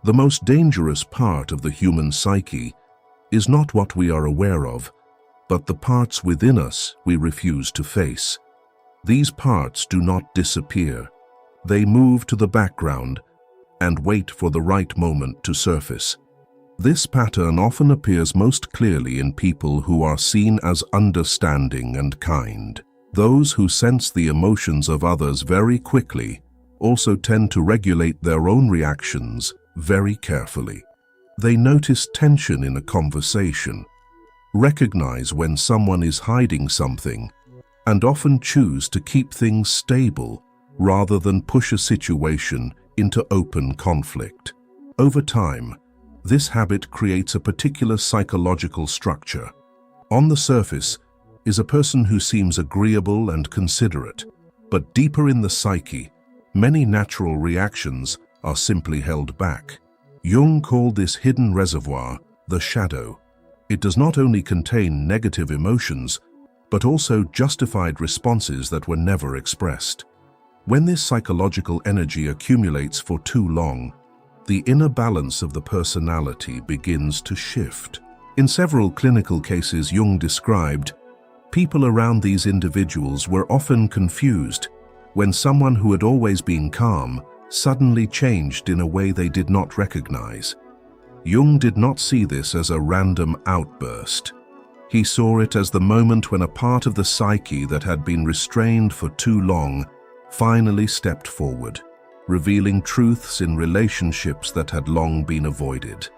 The most dangerous part of the human psyche is not what we are aware of, but the parts within us we refuse to face. These parts do not disappear. They move to the background and wait for the right moment to surface. This pattern often appears most clearly in people who are seen as understanding and kind. Those who sense the emotions of others very quickly also tend to regulate their own reactions very carefully. They notice tension in a conversation, recognize when someone is hiding something, and often choose to keep things stable rather than push a situation into open conflict. Over time, this habit creates a particular psychological structure. On the surface is a person who seems agreeable and considerate, but deeper in the psyche, many natural reactions are simply held back. Jung called this hidden reservoir the shadow. It does not only contain negative emotions, but also justified responses that were never expressed. When this psychological energy accumulates for too long, the inner balance of the personality begins to shift. In several clinical cases Jung described, people around these individuals were often confused when someone who had always been calm suddenly changed in a way they did not recognize. Jung did not see this as a random outburst. He saw it as the moment when a part of the psyche that had been restrained for too long finally stepped forward, revealing truths in relationships that had long been avoided.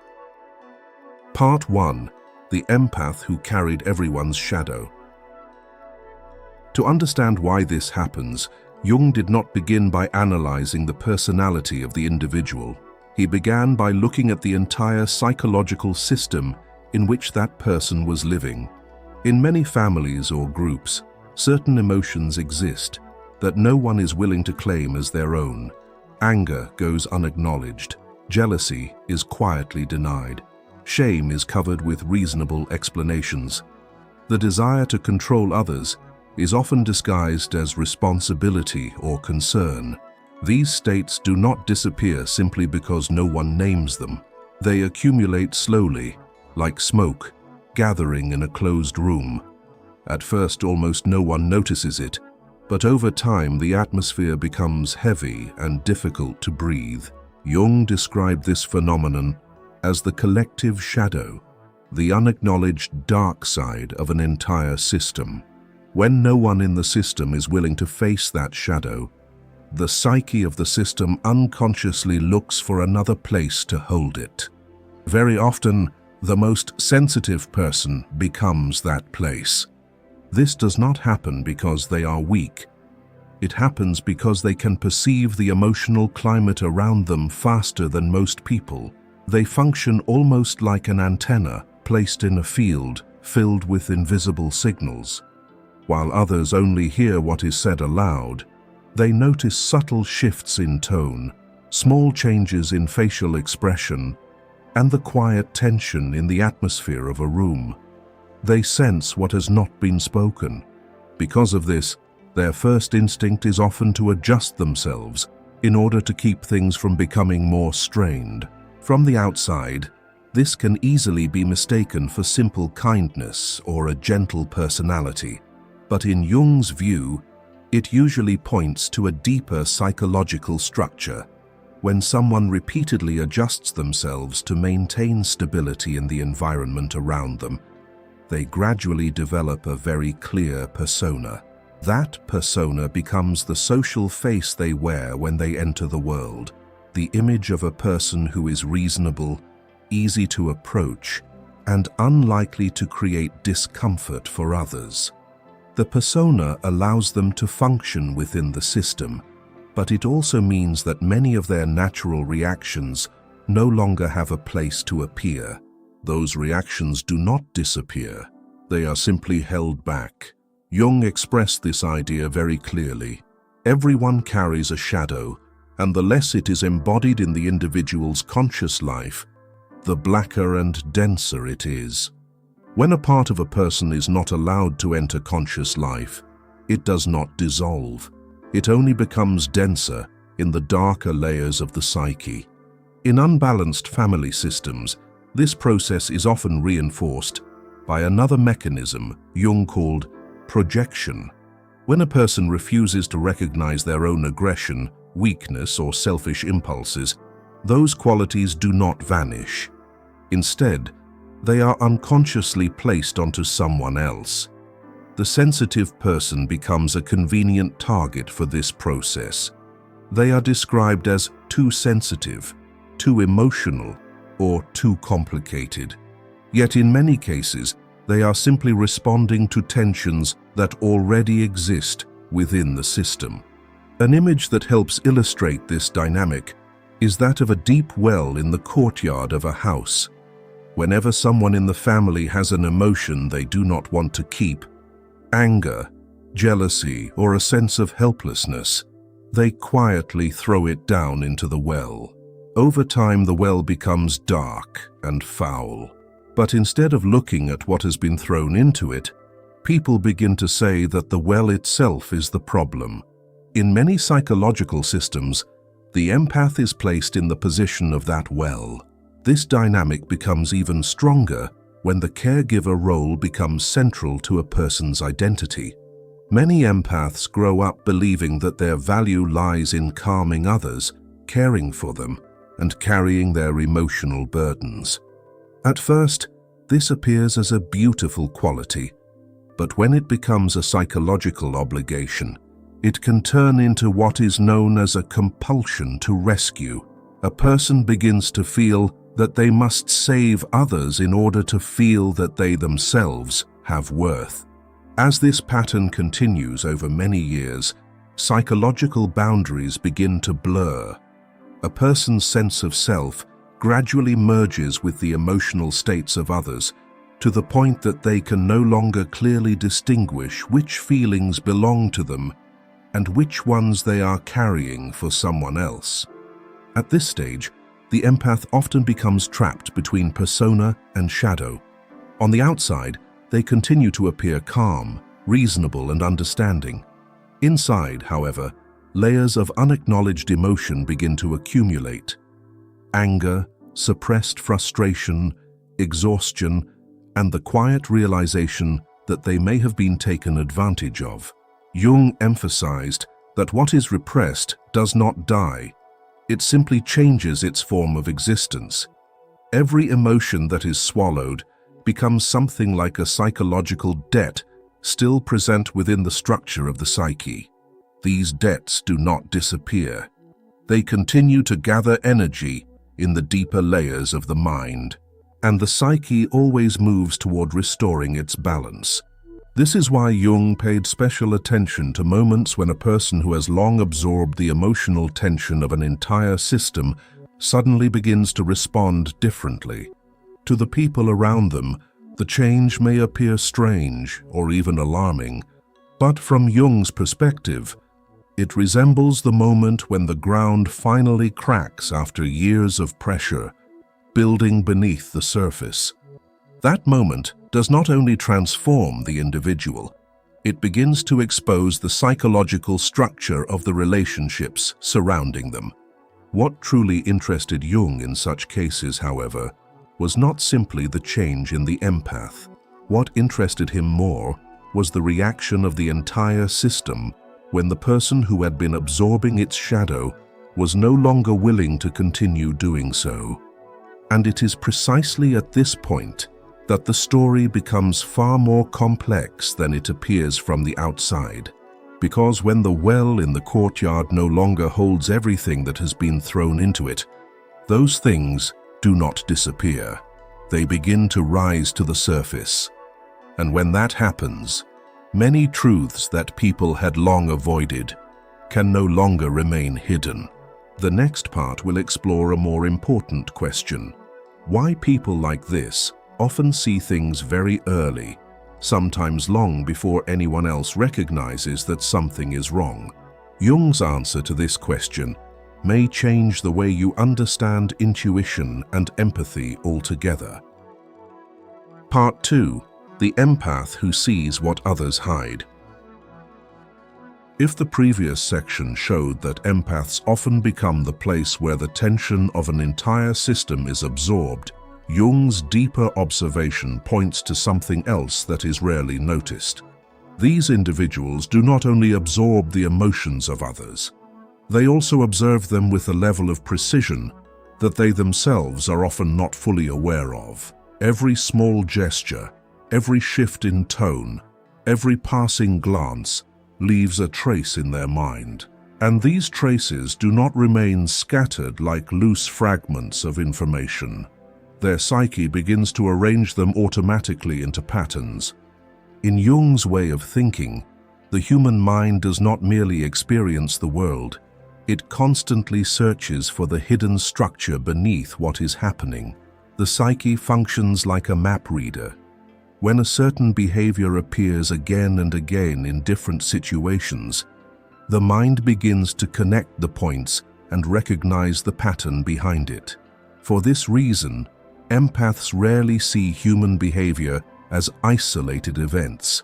Part 1. The empath who carried everyone's shadow. To understand why this happens, Jung did not begin by analyzing the personality of the individual. He began by looking at the entire psychological system in which that person was living. In many families or groups, certain emotions exist that no one is willing to claim as their own. Anger goes unacknowledged. Jealousy is quietly denied. Shame is covered with reasonable explanations. The desire to control others is often disguised as responsibility or concern. These states do not disappear simply because no one names them. They accumulate slowly, like smoke, gathering in a closed room. At first, almost no one notices it, but over time the atmosphere becomes heavy and difficult to breathe. Jung described this phenomenon as the collective shadow, the unacknowledged dark side of an entire system. When no one in the system is willing to face that shadow, the psyche of the system unconsciously looks for another place to hold it. Very often, the most sensitive person becomes that place. This does not happen because they are weak. It happens because they can perceive the emotional climate around them faster than most people. They function almost like an antenna placed in a field filled with invisible signals. While others only hear what is said aloud, they notice subtle shifts in tone, small changes in facial expression, and the quiet tension in the atmosphere of a room. They sense what has not been spoken. Because of this, their first instinct is often to adjust themselves in order to keep things from becoming more strained. From the outside, this can easily be mistaken for simple kindness or a gentle personality. But in Jung's view, it usually points to a deeper psychological structure. When someone repeatedly adjusts themselves to maintain stability in the environment around them, they gradually develop a very clear persona. That persona becomes the social face they wear when they enter the world, the image of a person who is reasonable, easy to approach, and unlikely to create discomfort for others. The persona allows them to function within the system, but it also means that many of their natural reactions no longer have a place to appear. Those reactions do not disappear. They are simply held back. Jung expressed this idea very clearly. Everyone carries a shadow, and the less it is embodied in the individual's conscious life, the blacker and denser it is. When a part of a person is not allowed to enter conscious life, it does not dissolve. It only becomes denser in the darker layers of the psyche. In unbalanced family systems, this process is often reinforced by another mechanism Jung called projection. When a person refuses to recognize their own aggression, weakness, or selfish impulses, those qualities do not vanish. Instead, they are unconsciously placed onto someone else. The sensitive person becomes a convenient target for this process. They are described as too sensitive, too emotional, or too complicated. Yet in many cases, they are simply responding to tensions that already exist within the system. An image that helps illustrate this dynamic is that of a deep well in the courtyard of a house. Whenever someone in the family has an emotion they do not want to keep, anger, jealousy, or a sense of helplessness, they quietly throw it down into the well. Over time, the well becomes dark and foul. But instead of looking at what has been thrown into it, people begin to say that the well itself is the problem. In many psychological systems, the empath is placed in the position of that well. This dynamic becomes even stronger when the caregiver role becomes central to a person's identity. Many empaths grow up believing that their value lies in calming others, caring for them, and carrying their emotional burdens. At first, this appears as a beautiful quality, but when it becomes a psychological obligation, it can turn into what is known as a compulsion to rescue. A person begins to feel that they must save others in order to feel that they themselves have worth. As this pattern continues over many years, psychological boundaries begin to blur. A person's sense of self gradually merges with the emotional states of others, to the point that they can no longer clearly distinguish which feelings belong to them and which ones they are carrying for someone else. At this stage, the empath often becomes trapped between persona and shadow. On the outside, they continue to appear calm, reasonable, and understanding. Inside, however, layers of unacknowledged emotion begin to accumulate. Anger, suppressed frustration, exhaustion, and the quiet realization that they may have been taken advantage of. Jung emphasized that what is repressed does not die. It simply changes its form of existence. Every emotion that is swallowed becomes something like a psychological debt still present within the structure of the psyche. These debts do not disappear. They continue to gather energy in the deeper layers of the mind, and the psyche always moves toward restoring its balance. This is why Jung paid special attention to moments when a person who has long absorbed the emotional tension of an entire system suddenly begins to respond differently. To the people around them, the change may appear strange or even alarming, but from Jung's perspective, it resembles the moment when the ground finally cracks after years of pressure, building beneath the surface. That moment does not only transform the individual, it begins to expose the psychological structure of the relationships surrounding them. What truly interested Jung in such cases, however, was not simply the change in the empath. What interested him more was the reaction of the entire system when the person who had been absorbing its shadow was no longer willing to continue doing so. And it is precisely at this point that the story becomes far more complex than it appears from the outside. Because when the well in the courtyard no longer holds everything that has been thrown into it, those things do not disappear. They begin to rise to the surface. And when that happens, many truths that people had long avoided can no longer remain hidden. The next part will explore a more important question: why people like this often see things very early, sometimes long before anyone else recognizes that something is wrong. Jung's answer to this question may change the way you understand intuition and empathy altogether. Part 2. The empath who sees what others hide. If the previous section showed that empaths often become the place where the tension of an entire system is absorbed, Jung's deeper observation points to something else that is rarely noticed. These individuals do not only absorb the emotions of others, they also observe them with a level of precision that they themselves are often not fully aware of. Every small gesture, every shift in tone, every passing glance leaves a trace in their mind. And these traces do not remain scattered like loose fragments of information. Their psyche begins to arrange them automatically into patterns. In Jung's way of thinking, the human mind does not merely experience the world, it constantly searches for the hidden structure beneath what is happening. The psyche functions like a map reader. When a certain behavior appears again and again in different situations, the mind begins to connect the points and recognize the pattern behind it. For this reason, empaths rarely see human behavior as isolated events.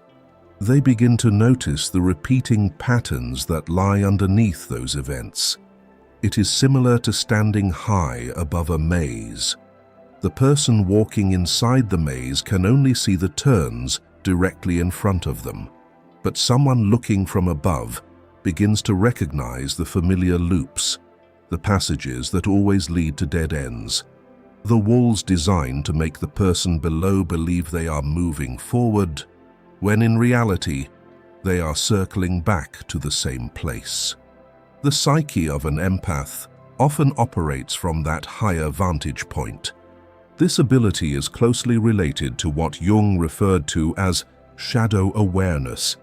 They begin to notice the repeating patterns that lie underneath those events. It is similar to standing high above a maze. The person walking inside the maze can only see the turns directly in front of them, but someone looking from above begins to recognize the familiar loops, the passages that always lead to dead ends, the walls designed to make the person below believe they are moving forward, when in reality, they are circling back to the same place. The psyche of an empath often operates from that higher vantage point. This ability is closely related to what Jung referred to as shadow awareness.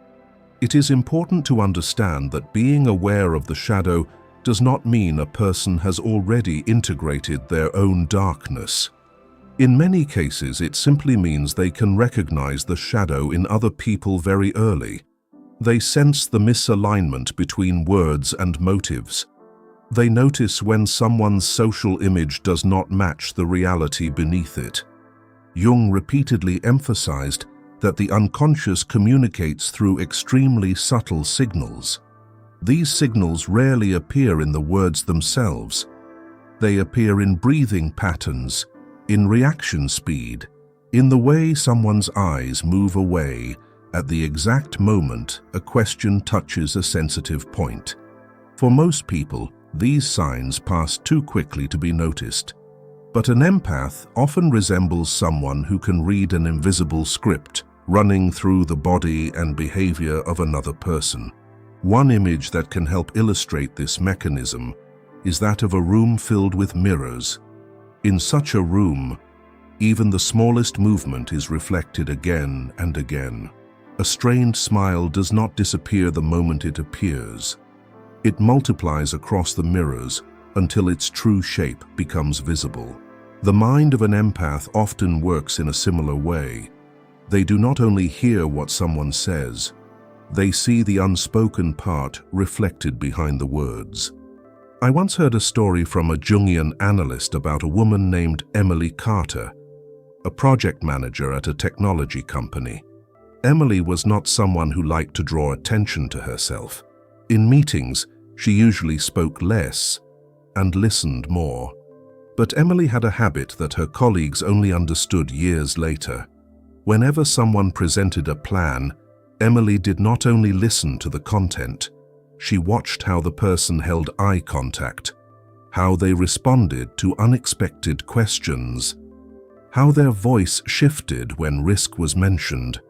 It is important to understand that being aware of the shadow does not mean a person has already integrated their own darkness. In many cases, it simply means they can recognize the shadow in other people very early. They sense the misalignment between words and motives. They notice when someone's social image does not match the reality beneath it. Jung repeatedly emphasized that the unconscious communicates through extremely subtle signals. These signals rarely appear in the words themselves. They appear in breathing patterns, in reaction speed, in the way someone's eyes move away at the exact moment a question touches a sensitive point. For most people, these signs pass too quickly to be noticed. But an empath often resembles someone who can read an invisible script running through the body and behavior of another person. One image that can help illustrate this mechanism is that of a room filled with mirrors. In such a room, even the smallest movement is reflected again and again. A strained smile does not disappear the moment it appears. It multiplies across the mirrors until its true shape becomes visible. The mind of an empath often works in a similar way. They do not only hear what someone says, they see the unspoken part reflected behind the words. I once heard a story from a Jungian analyst about a woman named Emily Carter, a project manager at a technology company. Emily was not someone who liked to draw attention to herself. In meetings, she usually spoke less and listened more. But Emily had a habit that her colleagues only understood years later. Whenever someone presented a plan, Emily did not only listen to the content, she watched how the person held eye contact, how they responded to unexpected questions, how their voice shifted when risk was mentioned.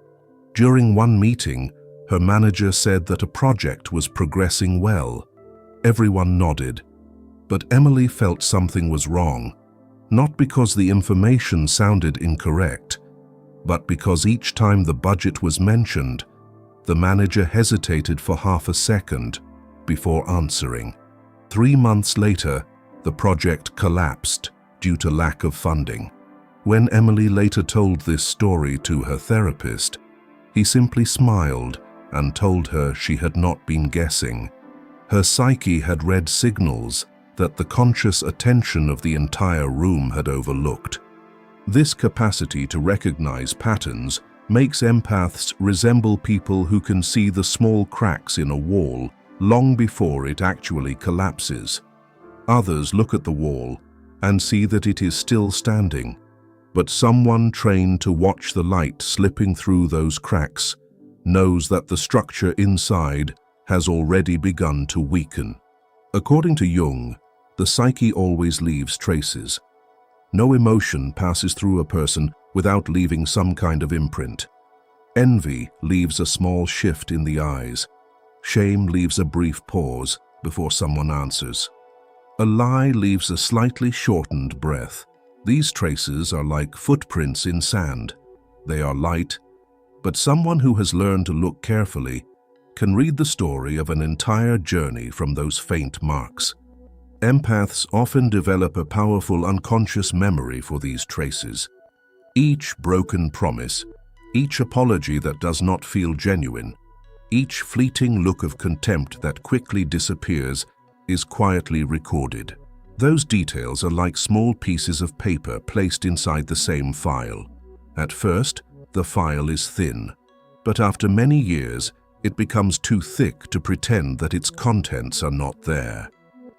During one meeting, her manager said that a project was progressing well. Everyone nodded, but Emily felt something was wrong, not because the information sounded incorrect, but because each time the budget was mentioned, the manager hesitated for half a second before answering. 3 months later, the project collapsed due to lack of funding. When Emily later told this story to her therapist, he simply smiled and told her she had not been guessing. Her psyche had read signals that the conscious attention of the entire room had overlooked. This capacity to recognize patterns makes empaths resemble people who can see the small cracks in a wall long before it actually collapses. Others look at the wall and see that it is still standing, but someone trained to watch the light slipping through those cracks knows that the structure inside has already begun to weaken. According to Jung, the psyche always leaves traces. No emotion passes through a person without leaving some kind of imprint. Envy leaves a small shift in the eyes. Shame leaves a brief pause before someone answers. A lie leaves a slightly shortened breath. These traces are like footprints in sand. They are light, but someone who has learned to look carefully can read the story of an entire journey from those faint marks. Empaths often develop a powerful unconscious memory for these traces. Each broken promise, each apology that does not feel genuine, each fleeting look of contempt that quickly disappears is quietly recorded. Those details are like small pieces of paper placed inside the same file. At first, the file is thin, but after many years, it becomes too thick to pretend that its contents are not there.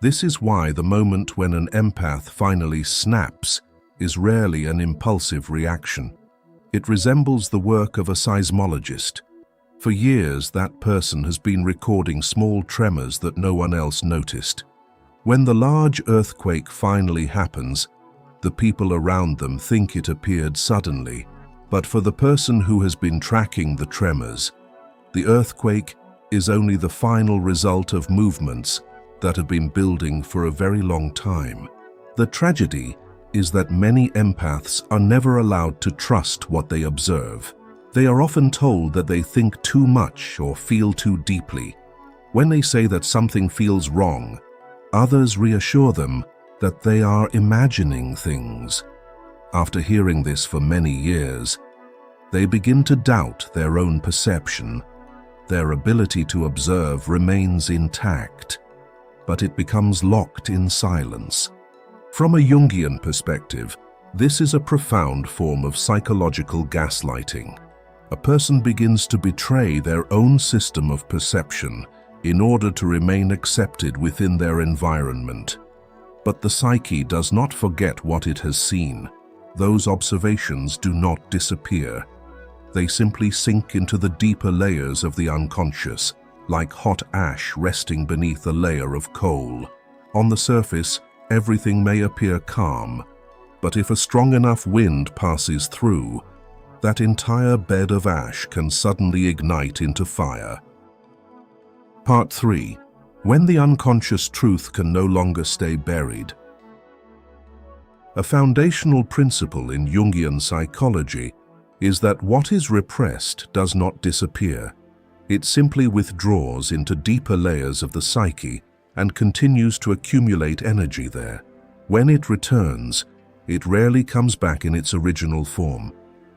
This is why the moment when an empath finally snaps is rarely an impulsive reaction. It resembles the work of a seismologist. For years, that person has been recording small tremors that no one else noticed. When the large earthquake finally happens, the people around them think it appeared suddenly. But for the person who has been tracking the tremors, the earthquake is only the final result of movements that have been building for a very long time. The tragedy is that many empaths are never allowed to trust what they observe. They are often told that they think too much or feel too deeply. When they say that something feels wrong, others reassure them that they are imagining things. After hearing this for many years, they begin to doubt their own perception. Their ability to observe remains intact, but it becomes locked in silence. From a Jungian perspective, this is a profound form of psychological gaslighting. A person begins to betray their own system of perception in order to remain accepted within their environment. But the psyche does not forget what it has seen. Those observations do not disappear. They simply sink into the deeper layers of the unconscious, like hot ash resting beneath a layer of coal. On the surface, everything may appear calm, but if a strong enough wind passes through, that entire bed of ash can suddenly ignite into fire. Part 3. When the unconscious truth can no longer stay buried. A foundational principle in Jungian psychology is that what is repressed does not disappear. It simply withdraws into deeper layers of the psyche and continues to accumulate energy there. When it returns, it rarely comes back in its original form.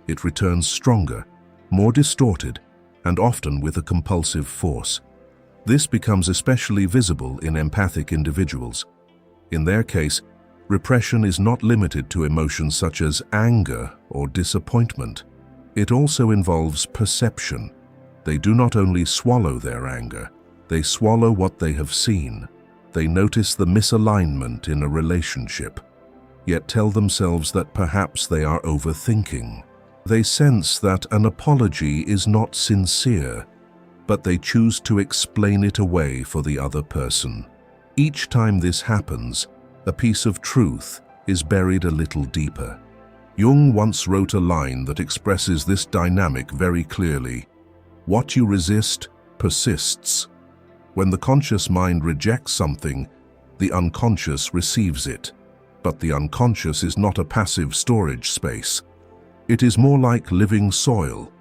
It returns stronger, more distorted, and often with a compulsive force. This becomes especially visible in empathic individuals. In their case, repression is not limited to emotions such as anger or disappointment. It also involves perception. They do not only swallow their anger, they swallow what they have seen. They notice the misalignment in a relationship, yet tell themselves that perhaps they are overthinking. They sense that an apology is not sincere, but they choose to explain it away for the other person. Each time this happens, a piece of truth is buried a little deeper. Jung once wrote a line that expresses this dynamic very clearly. What you resist persists. When the conscious mind rejects something, the unconscious receives it. But the unconscious is not a passive storage space. It is more like living soil,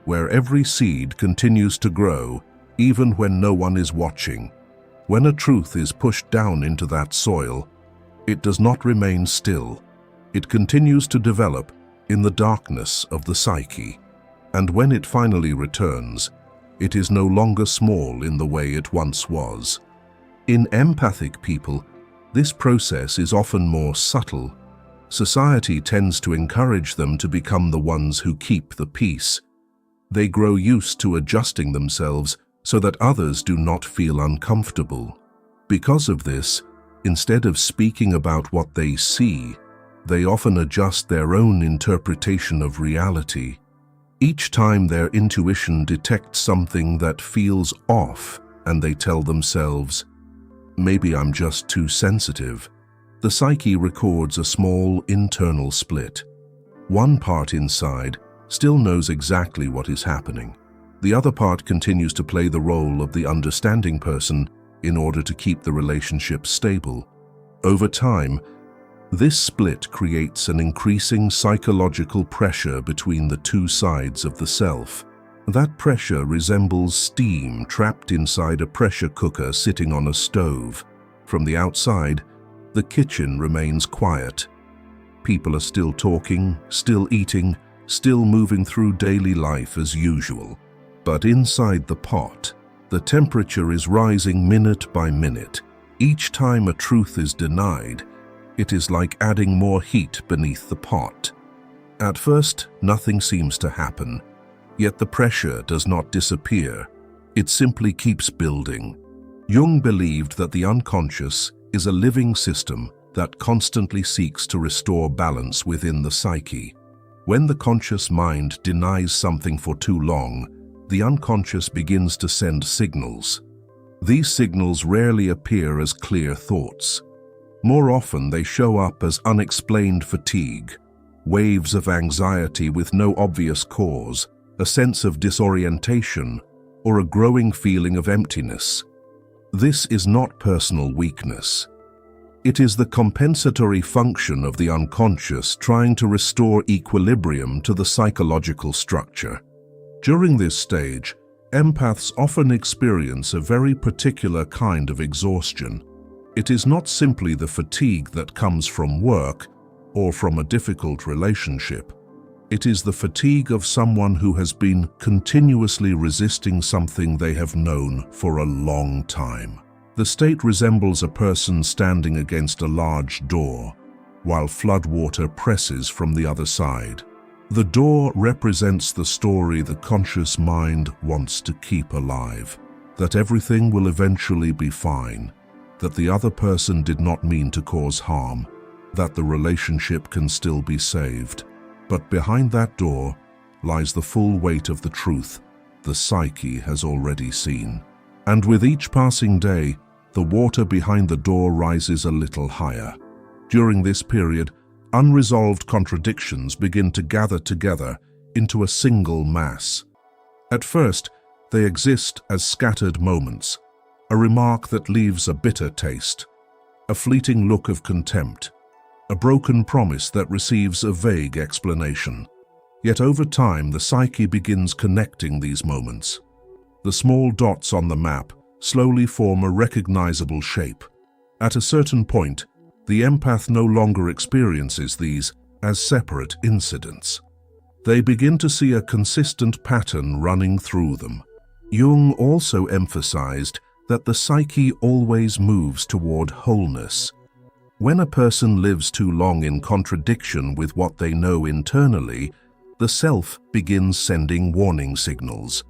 where every seed continues to grow even when no one is watching. When a truth is pushed down into that soil, it does not remain still. It continues to develop in the darkness of the psyche, and when it finally returns, it is no longer small in the way it once was. In empathic people, this process is often more subtle. Society tends to encourage them to become the ones who keep the peace, They grow used to adjusting themselves so that others do not feel uncomfortable. Because of this, instead of speaking about what they see, they often adjust their own interpretation of reality. Each time their intuition detects something that feels off, and they tell themselves, "Maybe I'm just too sensitive," the psyche records a small internal split. One part inside still knows exactly what is happening. The other part continues to play the role of the understanding person in order to keep the relationship stable. Over time, this split creates an increasing psychological pressure between the two sides of the self. That pressure resembles steam trapped inside a pressure cooker sitting on a stove. From the outside, the kitchen remains quiet. People are still talking, still eating, still moving through daily life as usual. But inside the pot, the temperature is rising minute by minute. Each time a truth is denied, it is like adding more heat beneath the pot. At first, nothing seems to happen, yet the pressure does not disappear. It simply keeps building. Jung believed that the unconscious is a living system that constantly seeks to restore balance within the psyche. When the conscious mind denies something for too long, the unconscious begins to send signals. These signals rarely appear as clear thoughts. More often, they show up as unexplained fatigue, waves of anxiety with no obvious cause, a sense of disorientation, or a growing feeling of emptiness. This is not personal weakness. It is the compensatory function of the unconscious trying to restore equilibrium to the psychological structure. During this stage, empaths often experience a very particular kind of exhaustion. It is not simply the fatigue that comes from work or from a difficult relationship. It is the fatigue of someone who has been continuously resisting something they have known for a long time. The state resembles a person standing against a large door, while floodwater presses from the other side. The door represents the story the conscious mind wants to keep alive, that everything will eventually be fine, that the other person did not mean to cause harm, that the relationship can still be saved. But behind that door lies the full weight of the truth the psyche has already seen. And with each passing day, the water behind the door rises a little higher. During this period, unresolved contradictions begin to gather together into a single mass. At first, they exist as scattered moments, a remark that leaves a bitter taste, a fleeting look of contempt, a broken promise that receives a vague explanation. Yet over time, the psyche begins connecting these moments. The small dots on the map slowly form a recognizable shape. At a certain point, the empath no longer experiences these as separate incidents. They begin to see a consistent pattern running through them. Jung also emphasized that the psyche always moves toward wholeness. When a person lives too long in contradiction with what they know internally, the self begins sending warning signals.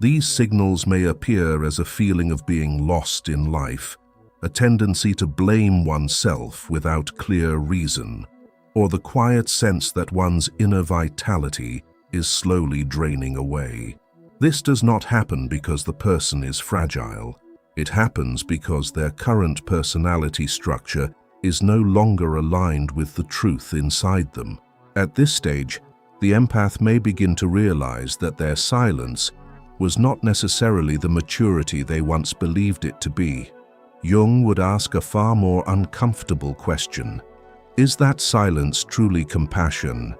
These signals may appear as a feeling of being lost in life, a tendency to blame oneself without clear reason, or the quiet sense that one's inner vitality is slowly draining away. This does not happen because the person is fragile. It happens because their current personality structure is no longer aligned with the truth inside them. At this stage, the empath may begin to realize that their silence was not necessarily the maturity they once believed it to be. Jung would ask a far more uncomfortable question. Is that silence truly compassion?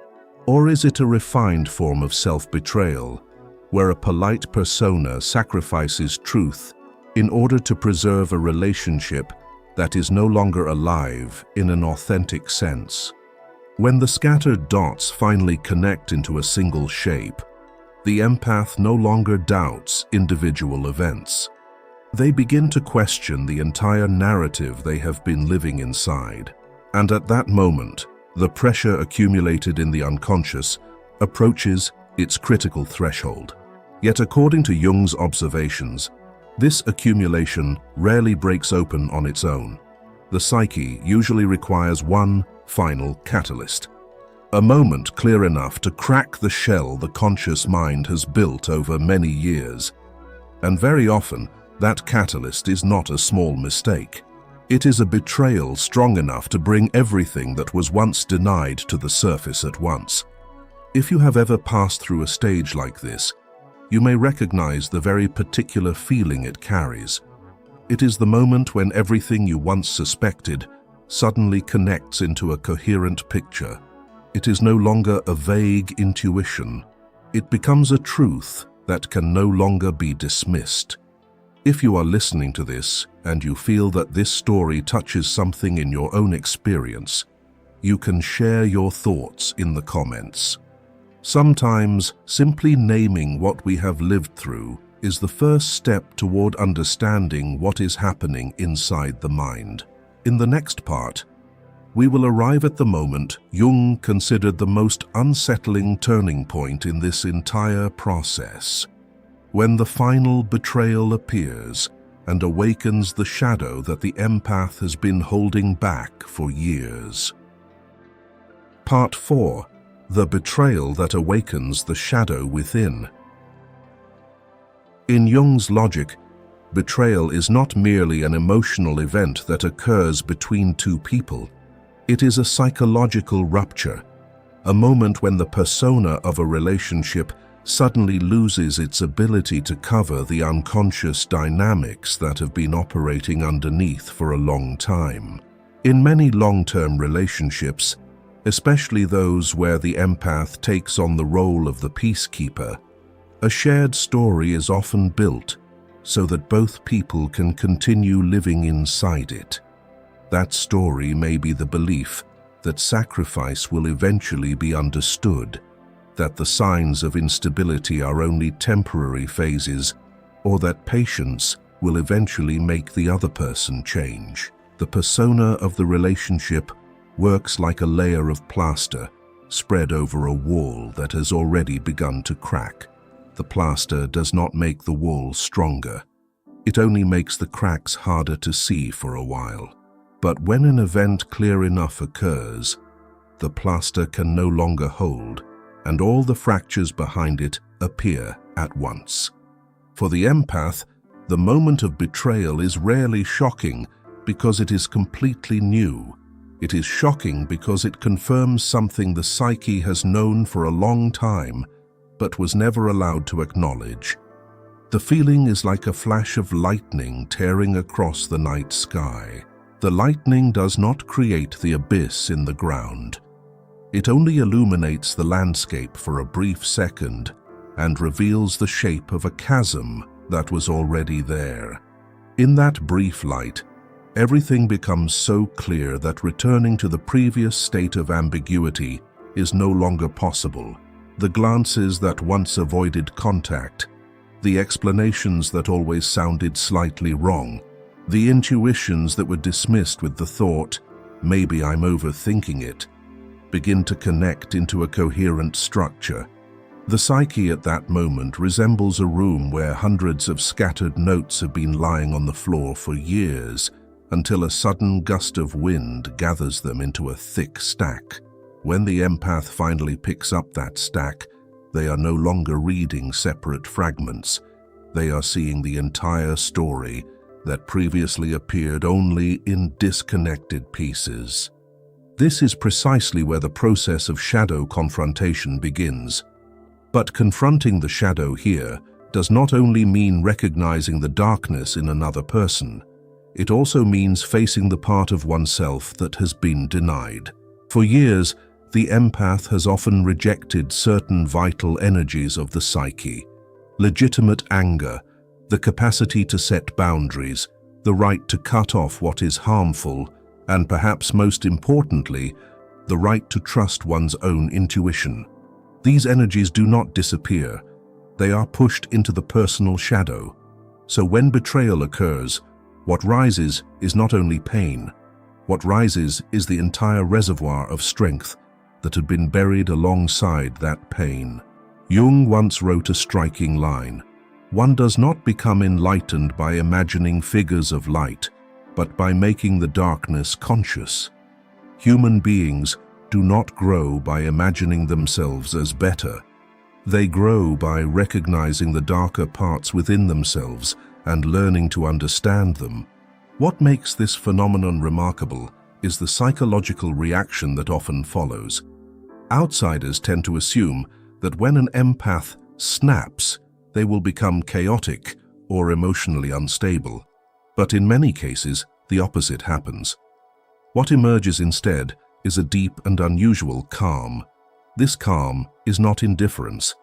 Or is it a refined form of self-betrayal, where a polite persona sacrifices truth in order to preserve a relationship that is no longer alive in an authentic sense? When the scattered dots finally connect into a single shape, the empath no longer doubts individual events. They begin to question the entire narrative they have been living inside. And at that moment, the pressure accumulated in the unconscious approaches its critical threshold. Yet according to Jung's observations, this accumulation rarely breaks open on its own. The psyche usually requires one final catalyst, a moment clear enough to crack the shell the conscious mind has built over many years. And very often, that catalyst is not a small mistake. It is a betrayal strong enough to bring everything that was once denied to the surface at once. If you have ever passed through a stage like this, you may recognize the very particular feeling it carries. It is the moment when everything you once suspected suddenly connects into a coherent picture. It is no longer a vague intuition. It becomes a truth that can no longer be dismissed. If you are listening to this and you feel that this story touches something in your own experience, you can share your thoughts in the comments. Sometimes, simply naming what we have lived through is the first step toward understanding what is happening inside the mind. In the next part, we will arrive at the moment Jung considered the most unsettling turning point in this entire process, when the final betrayal appears and awakens the shadow that the empath has been holding back for years. Part 4. The betrayal that awakens the shadow within. In Jung's logic, betrayal is not merely an emotional event that occurs between two people. It is a psychological rupture, a moment when the persona of a relationship suddenly loses its ability to cover the unconscious dynamics that have been operating underneath for a long time. In many long-term relationships, especially those where the empath takes on the role of the peacekeeper, a shared story is often built so that both people can continue living inside it. That story may be the belief that sacrifice will eventually be understood, that the signs of instability are only temporary phases, or that patience will eventually make the other person change. The persona of the relationship works like a layer of plaster spread over a wall that has already begun to crack. The plaster does not make the wall stronger. It only makes the cracks harder to see for a while. But when an event clear enough occurs, the plaster can no longer hold, and all the fractures behind it appear at once. For the empath, the moment of betrayal is rarely shocking because it is completely new. It is shocking because it confirms something the psyche has known for a long time, but was never allowed to acknowledge. The feeling is like a flash of lightning tearing across the night sky. The lightning does not create the abyss in the ground. It only illuminates the landscape for a brief second and reveals the shape of a chasm that was already there. In that brief light, everything becomes so clear that returning to the previous state of ambiguity is no longer possible. The glances that once avoided contact, the explanations that always sounded slightly wrong, the intuitions that were dismissed with the thought, "Maybe I'm overthinking it," begin to connect into a coherent structure. The psyche at that moment resembles a room where hundreds of scattered notes have been lying on the floor for years, until a sudden gust of wind gathers them into a thick stack. When the empath finally picks up that stack, they are no longer reading separate fragments. They are seeing the entire story that previously appeared only in disconnected pieces. This is precisely where the process of shadow confrontation begins. But confronting the shadow here does not only mean recognizing the darkness in another person, it also means facing the part of oneself that has been denied. For years, the empath has often rejected certain vital energies of the psyche: legitimate anger, the capacity to set boundaries, the right to cut off what is harmful, and perhaps most importantly, the right to trust one's own intuition. These energies do not disappear. They are pushed into the personal shadow. So when betrayal occurs, what rises is not only pain. What rises is the entire reservoir of strength that had been buried alongside that pain. Jung once wrote a striking line: "One does not become enlightened by imagining figures of light, but by making the darkness conscious." Human beings do not grow by imagining themselves as better. They grow by recognizing the darker parts within themselves and learning to understand them. What makes this phenomenon remarkable is the psychological reaction that often follows. Outsiders tend to assume that when an empath snaps, they will become chaotic or emotionally unstable. But in many cases, the opposite happens. What emerges instead is a deep and unusual calm. This calm is not indifference.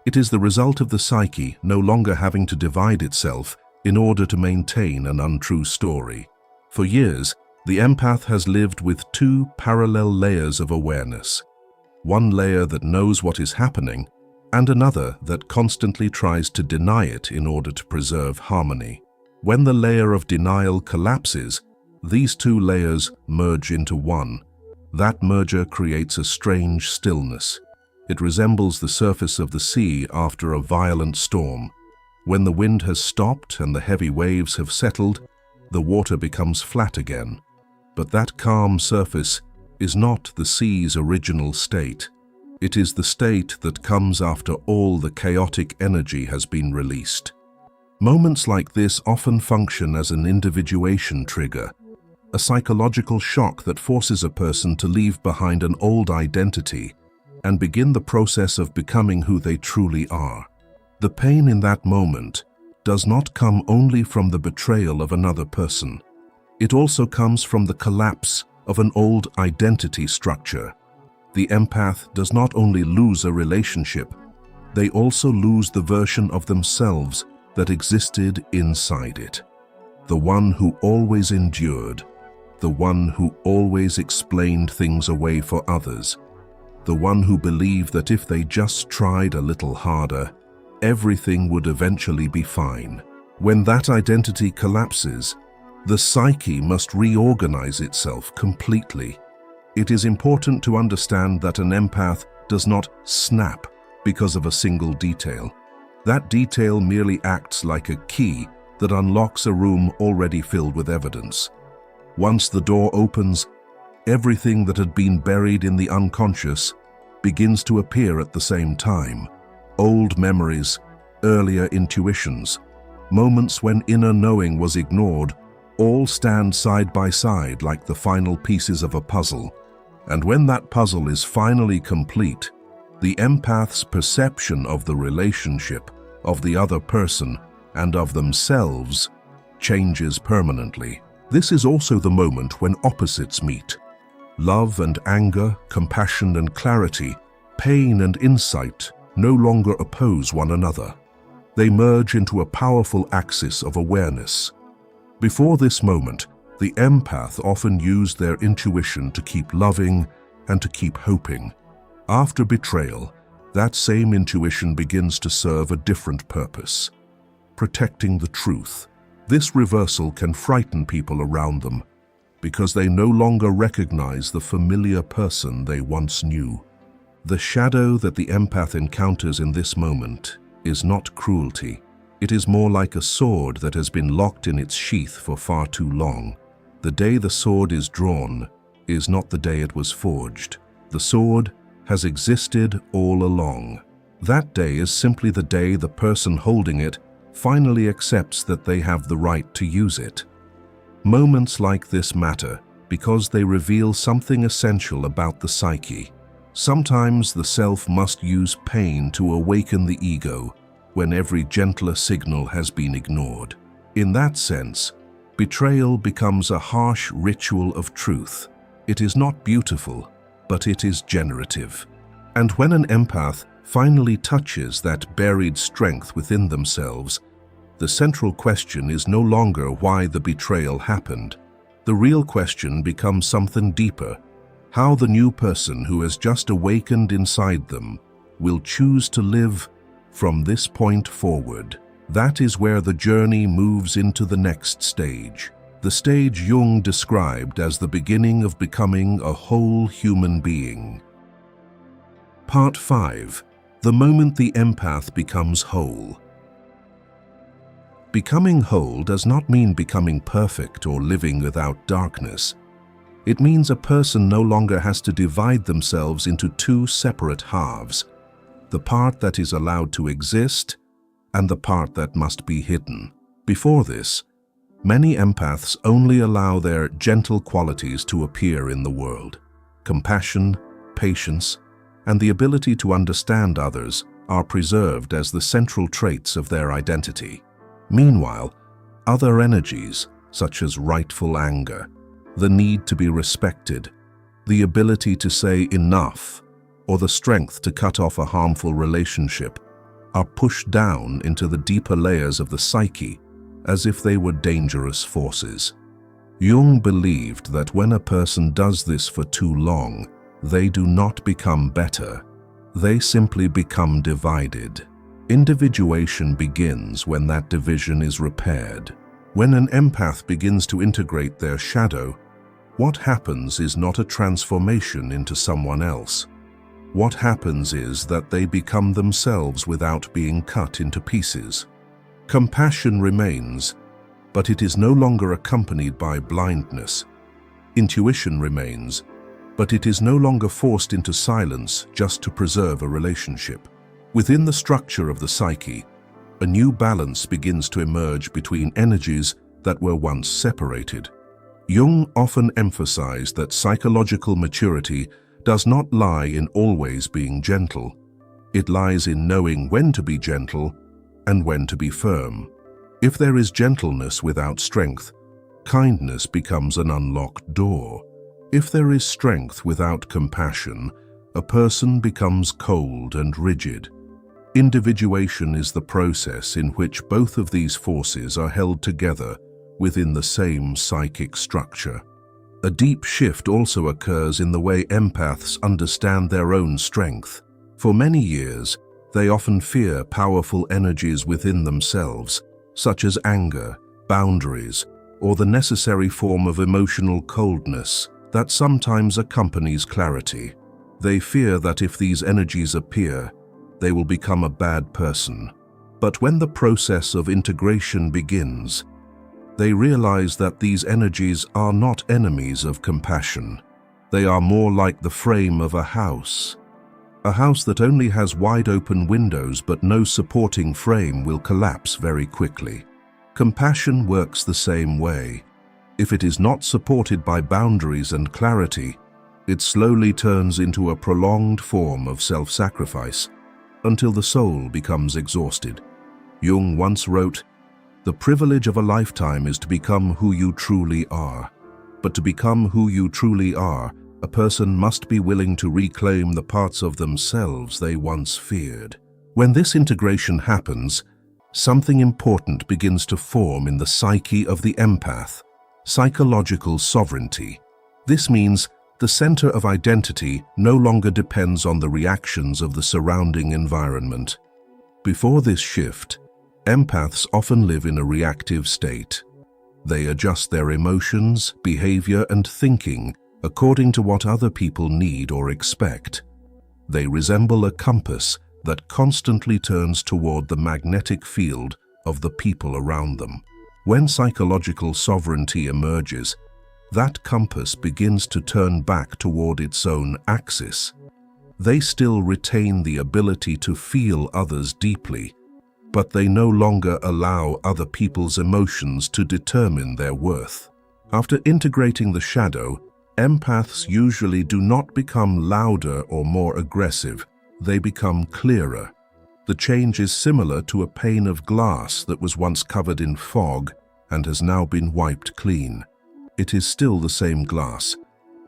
It is the result of the psyche no longer having to divide itself in order to maintain an untrue story. For years, the empath has lived with two parallel layers of awareness. One layer that knows what is happening, and another that constantly tries to deny it in order to preserve harmony. When the layer of denial collapses, these two layers merge into one. That merger creates a strange stillness. It resembles the surface of the sea after a violent storm. When the wind has stopped and the heavy waves have settled, the water becomes flat again. But that calm surface is not the sea's original state. It is the state that comes after all the chaotic energy has been released. Moments like this often function as an individuation trigger, a psychological shock that forces a person to leave behind an old identity and begin the process of becoming who they truly are. The pain in that moment does not come only from the betrayal of another person. It also comes from the collapse of an old identity structure. The empath does not only lose a relationship, they also lose the version of themselves that existed inside it. The one who always endured, the one who always explained things away for others, the one who believed that if they just tried a little harder, everything would eventually be fine. When that identity collapses, the psyche must reorganize itself completely. It is important to understand that an empath does not snap because of a single detail. That detail merely acts like a key that unlocks a room already filled with evidence. Once the door opens, everything that had been buried in the unconscious begins to appear at the same time. Old memories, earlier intuitions, moments when inner knowing was ignored, all stand side by side like the final pieces of a puzzle. And when that puzzle is finally complete, the empath's perception of the relationship, of the other person, and of themselves changes permanently. This is also the moment when opposites meet. Love and anger, compassion and clarity, pain and insight no longer oppose one another. They merge into a powerful axis of awareness. Before this moment, the empath often used their intuition to keep loving and to keep hoping. After betrayal, that same intuition begins to serve a different purpose: protecting the truth. This reversal can frighten people around them because they no longer recognize the familiar person they once knew. The shadow that the empath encounters in this moment is not cruelty. It is more like a sword that has been locked in its sheath for far too long. The day the sword is drawn is not the day it was forged. The sword has existed all along. That day is simply the day the person holding it finally accepts that they have the right to use it. Moments like this matter because they reveal something essential about the psyche. Sometimes the self must use pain to awaken the ego when every gentler signal has been ignored. In that sense, betrayal becomes a harsh ritual of truth. It is not beautiful, but it is generative. And when an empath finally touches that buried strength within themselves, the central question is no longer why the betrayal happened. The real question becomes something deeper: how the new person who has just awakened inside them will choose to live from this point forward. That is where the journey moves into the next stage. The stage Jung described as the beginning of becoming a whole human being. Part 5. the moment the empath becomes whole. Becoming whole does not mean becoming perfect or living without darkness. It means a person no longer has to divide themselves into two separate halves, the part that is allowed to exist and the part that must be hidden. Before this, many empaths only allow their gentle qualities to appear in the world. Compassion, patience, and the ability to understand others are preserved as the central traits of their identity. Meanwhile, other energies, such as rightful anger, the need to be respected, the ability to say enough, or the strength to cut off a harmful relationship, are pushed down into the deeper layers of the psyche as if they were dangerous forces. Jung believed that when a person does this for too long, they do not become better. They simply become divided. Individuation begins when that division is repaired. When an empath begins to integrate their shadow, what happens is not a transformation into someone else. What happens is that they become themselves without being cut into pieces. Compassion remains, but it is no longer accompanied by blindness. Intuition remains, but it is no longer forced into silence just to preserve a relationship. Within the structure of the psyche, a new balance begins to emerge between energies that were once separated. Jung often emphasized that psychological maturity does not lie in always being gentle. It lies in knowing when to be gentle and when to be firm. If there is gentleness without strength, kindness becomes an unlocked door. If there is strength without compassion, a person becomes cold and rigid. Individuation is the process in which both of these forces are held together within the same psychic structure. A deep shift also occurs in the way empaths understand their own strength. For many years, they often fear powerful energies within themselves, such as anger, boundaries, or the necessary form of emotional coldness that sometimes accompanies clarity. They fear that if these energies appear, they will become a bad person. But when the process of integration begins, they realize that these energies are not enemies of compassion. They are more like the frame of a house. A house that only has wide open windows but no supporting frame will collapse very quickly. Compassion works the same way. If it is not supported by boundaries and clarity, it slowly turns into a prolonged form of self-sacrifice until the soul becomes exhausted. Jung once wrote, "The privilege of a lifetime is to become who you truly are. But to become who you truly are, a person must be willing to reclaim the parts of themselves they once feared." When this integration happens, something important begins to form in the psyche of the empath: psychological sovereignty. This means the center of identity no longer depends on the reactions of the surrounding environment. Before this shift, empaths often live in a reactive state. They adjust their emotions, behavior, and thinking according to what other people need or expect. They resemble a compass that constantly turns toward the magnetic field of the people around them. When psychological sovereignty emerges, that compass begins to turn back toward its own axis. They still retain the ability to feel others deeply, but they no longer allow other people's emotions to determine their worth. After integrating the shadow, empaths usually do not become louder or more aggressive. They become clearer. The change is similar to a pane of glass that was once covered in fog and has now been wiped clean. It is still the same glass,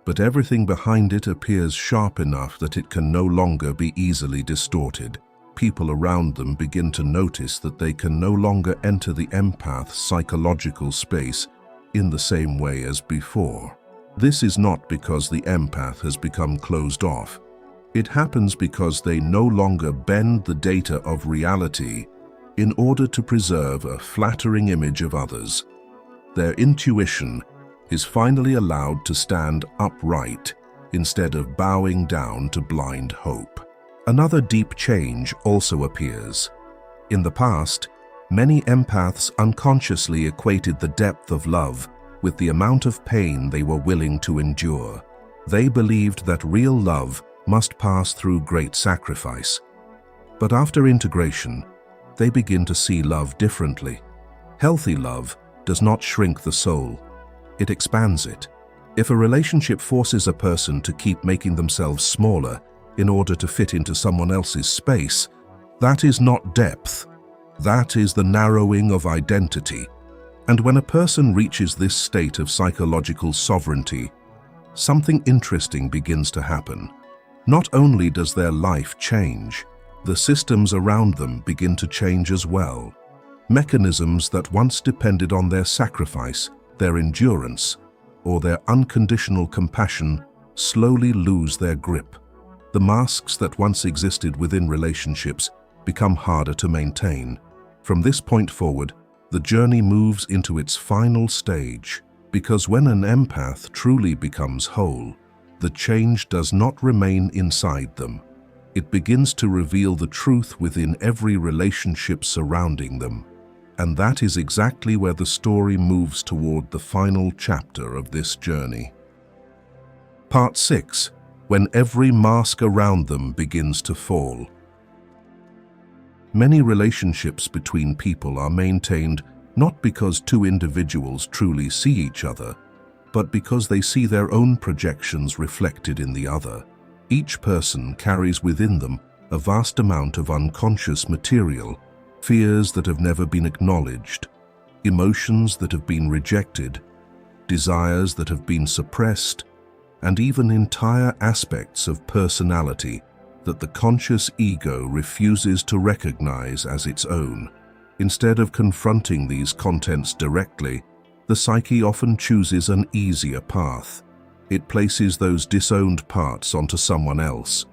but everything behind it appears sharp enough that it can no longer be easily distorted. People around them begin to notice that they can no longer enter the empath's psychological space in the same way as before. This is not because the empath has become closed off. It happens because they no longer bend the data of reality in order to preserve a flattering image of others. Their intuition is finally allowed to stand upright instead of bowing down to blind hope. Another deep change also appears. In the past, many empaths unconsciously equated the depth of love with the amount of pain they were willing to endure. They believed that real love must pass through great sacrifice. But after integration, they begin to see love differently. Healthy love does not shrink the soul, it expands it. If a relationship forces a person to keep making themselves smaller in order to fit into someone else's space, that is not depth. That is the narrowing of identity. And when a person reaches this state of psychological sovereignty, something interesting begins to happen. Not only does their life change, the systems around them begin to change as well. Mechanisms that once depended on their sacrifice, their endurance, or their unconditional compassion slowly lose their grip. The masks that once existed within relationships become harder to maintain. From this point forward, the journey moves into its final stage, because when an empath truly becomes whole, the change does not remain inside them. It begins to reveal the truth within every relationship surrounding them. And that is exactly where the story moves toward the final chapter of this journey. Part 6. When every mask around them begins to fall. Many relationships between people are maintained not because two individuals truly see each other, but because they see their own projections reflected in the other. Each person carries within them a vast amount of unconscious material, fears that have never been acknowledged, emotions that have been rejected, desires that have been suppressed, and even entire aspects of personality that the conscious ego refuses to recognize as its own. Instead of confronting these contents directly, the psyche often chooses an easier path. It places those disowned parts onto someone else.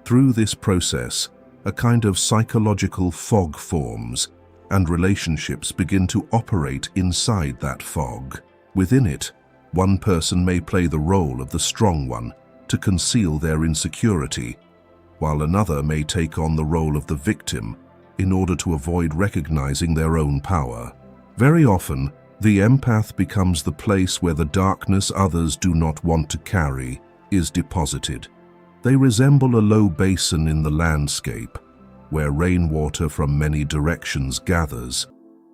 Through this process, a kind of psychological fog forms, and relationships begin to operate inside that fog. Within it, one person may play the role of the strong one to conceal their insecurity, while another may take on the role of the victim in order to avoid recognizing their own power. Very often, the empath becomes the place where the darkness others do not want to carry is deposited. They resemble a low basin in the landscape, where rainwater from many directions gathers,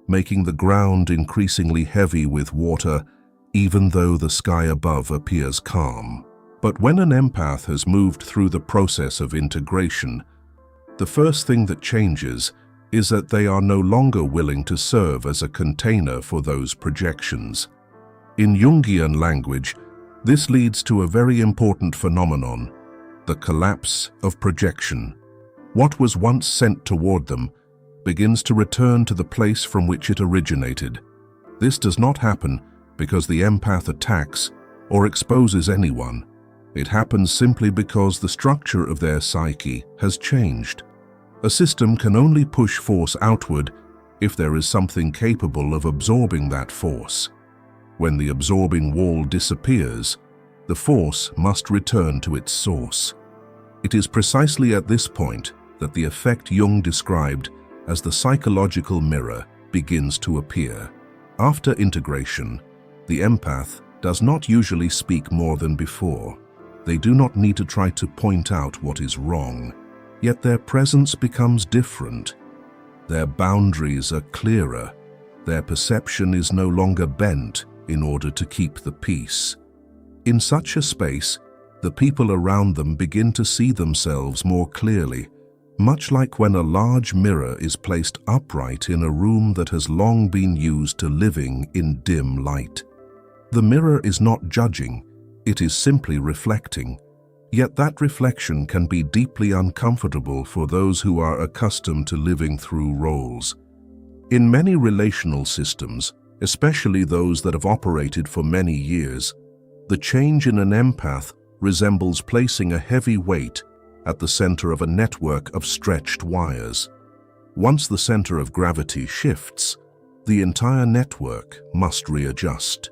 making the ground increasingly heavy with water, even though the sky above appears calm. But when an empath has moved through the process of integration, the first thing that changes is that they are no longer willing to serve as a container for those projections. In Jungian language, this leads to a very important phenomenon, the collapse of projection. What was once sent toward them begins to return to the place from which it originated. This does not happen because the empath attacks or exposes anyone. It happens simply because the structure of their psyche has changed. A system can only push force outward if there is something capable of absorbing that force. When the absorbing wall disappears, the force must return to its source. It is precisely at this point that the effect Jung described as the psychological mirror begins to appear. After integration, the empath does not usually speak more than before. They do not need to try to point out what is wrong, yet their presence becomes different. Their boundaries are clearer. Their perception is no longer bent in order to keep the peace. In such a space, the people around them begin to see themselves more clearly, much like when a large mirror is placed upright in a room that has long been used to living in dim light. The mirror is not judging, it is simply reflecting. Yet that reflection can be deeply uncomfortable for those who are accustomed to living through roles. In many relational systems, especially those that have operated for many years, the change in an empath resembles placing a heavy weight at the center of a network of stretched wires. Once the center of gravity shifts, the entire network must readjust.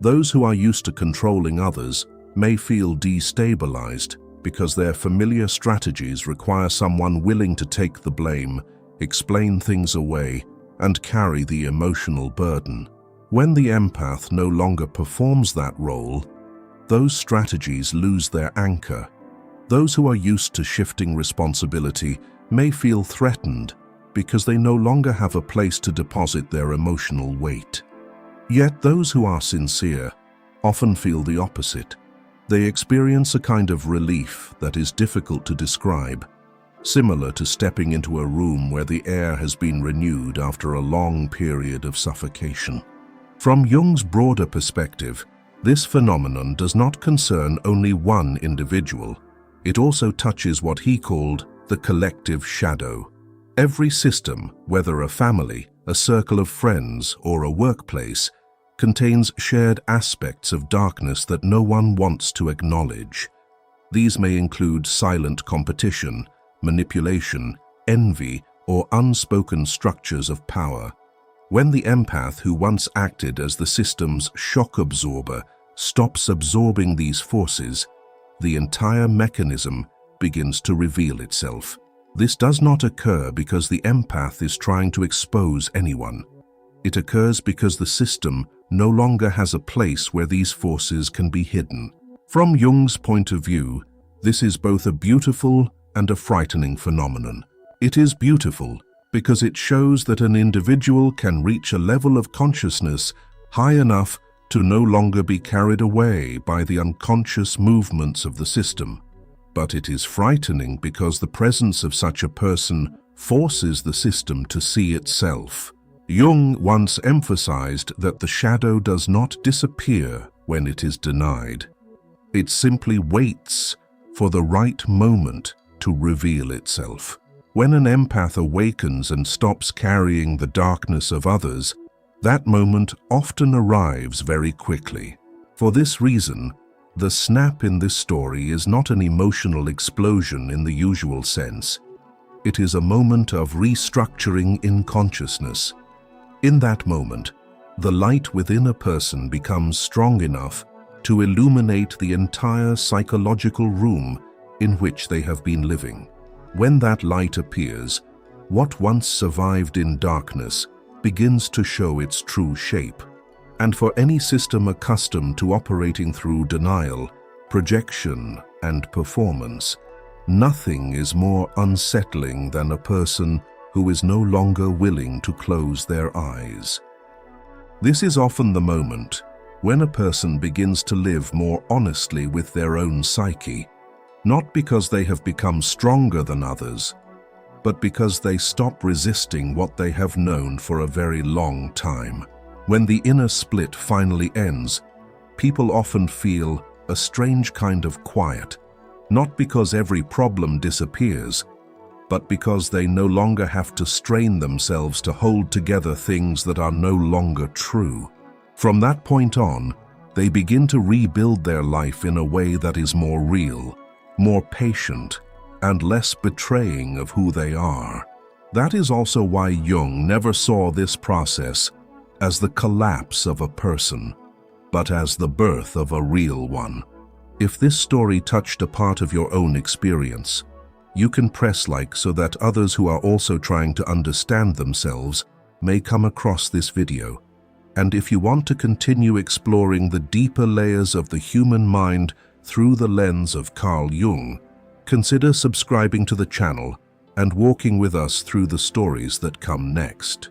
Those who are used to controlling others may feel destabilized because their familiar strategies require someone willing to take the blame, explain things away, and carry the emotional burden. When the empath no longer performs that role, those strategies lose their anchor. Those who are used to shifting responsibility may feel threatened because they no longer have a place to deposit their emotional weight. Yet those who are sincere often feel the opposite. They experience a kind of relief that is difficult to describe, similar to stepping into a room where the air has been renewed after a long period of suffocation. From Jung's broader perspective, this phenomenon does not concern only one individual. It also touches what he called the collective shadow. Every system, whether a family, a circle of friends, or a workplace, contains shared aspects of darkness that no one wants to acknowledge. These may include silent competition, manipulation, envy, or unspoken structures of power. When the empath who once acted as the system's shock absorber stops absorbing these forces, the entire mechanism begins to reveal itself. This does not occur because the empath is trying to expose anyone. It occurs because the system no longer has a place where these forces can be hidden. From Jung's point of view, this is both a beautiful and a frightening phenomenon. It is beautiful because it shows that an individual can reach a level of consciousness high enough to no longer be carried away by the unconscious movements of the system. But it is frightening because the presence of such a person forces the system to see itself. Jung once emphasized that the shadow does not disappear when it is denied. It simply waits for the right moment to reveal itself. When an empath awakens and stops carrying the darkness of others, that moment often arrives very quickly. For this reason, the snap in this story is not an emotional explosion in the usual sense. It is a moment of restructuring in consciousness. In that moment, the light within a person becomes strong enough to illuminate the entire psychological room in which they have been living. When that light appears, what once survived in darkness begins to show its true shape. And for any system accustomed to operating through denial, projection, and performance, nothing is more unsettling than a person who is no longer willing to close their eyes. This is often the moment when a person begins to live more honestly with their own psyche, not because they have become stronger than others, but because they stop resisting what they have known for a very long time. When the inner split finally ends, people often feel a strange kind of quiet, not because every problem disappears, but because they no longer have to strain themselves to hold together things that are no longer true. From that point on, they begin to rebuild their life in a way that is more real, more patient, and less betraying of who they are. That is also why Jung never saw this process as the collapse of a person, but as the birth of a real one. If this story touched a part of your own experience, you can press like so that others who are also trying to understand themselves may come across this video. And if you want to continue exploring the deeper layers of the human mind through the lens of Carl Jung, consider subscribing to the channel and walking with us through the stories that come next.